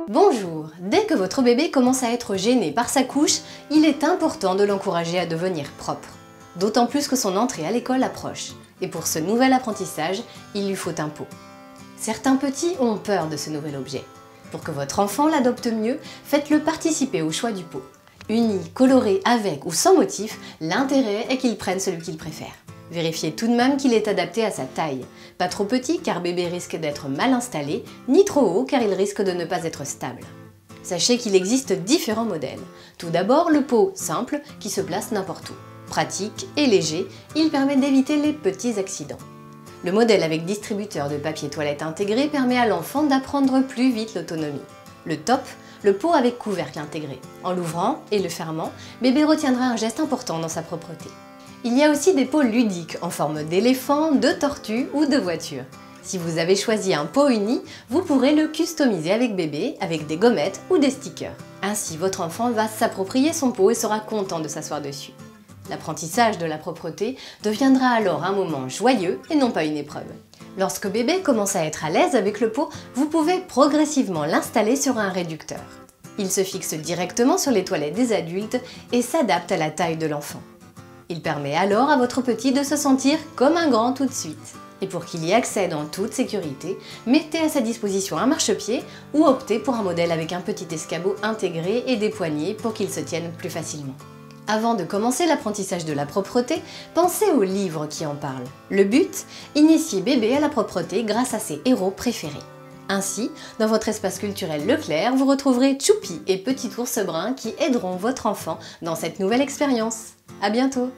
Bonjour! Dès que votre bébé commence à être gêné par sa couche, il est important de l'encourager à devenir propre. D'autant plus que son entrée à l'école approche. Et pour ce nouvel apprentissage, il lui faut un pot. Certains petits ont peur de ce nouvel objet. Pour que votre enfant l'adopte mieux, faites-le participer au choix du pot. Uni, coloré, avec ou sans motif, l'intérêt est qu'il prenne celui qu'il préfère. Vérifiez tout de même qu'il est adapté à sa taille. Pas trop petit car bébé risque d'être mal installé, ni trop haut car il risque de ne pas être stable. Sachez qu'il existe différents modèles. Tout d'abord le pot simple qui se place n'importe où. Pratique et léger, il permet d'éviter les petits accidents. Le modèle avec distributeur de papier toilette intégré permet à l'enfant d'apprendre plus vite l'autonomie. Le top, le pot avec couvercle intégré. En l'ouvrant et le fermant, bébé retiendra un geste important dans sa propreté. Il y a aussi des pots ludiques en forme d'éléphant, de tortue ou de voiture. Si vous avez choisi un pot uni, vous pourrez le customiser avec bébé, avec des gommettes ou des stickers. Ainsi, votre enfant va s'approprier son pot et sera content de s'asseoir dessus. L'apprentissage de la propreté deviendra alors un moment joyeux et non pas une épreuve. Lorsque bébé commence à être à l'aise avec le pot, vous pouvez progressivement l'installer sur un réducteur. Il se fixe directement sur les toilettes des adultes et s'adapte à la taille de l'enfant. Il permet alors à votre petit de se sentir comme un grand tout de suite. Et pour qu'il y accède en toute sécurité, mettez à sa disposition un marchepied ou optez pour un modèle avec un petit escabeau intégré et des poignées pour qu'il se tienne plus facilement. Avant de commencer l'apprentissage de la propreté, pensez aux livres qui en parlent. Le but, initier bébé à la propreté grâce à ses héros préférés. Ainsi, dans votre espace culturel Leclerc, vous retrouverez Choupi et Petit Ours Brun qui aideront votre enfant dans cette nouvelle expérience. À bientôt!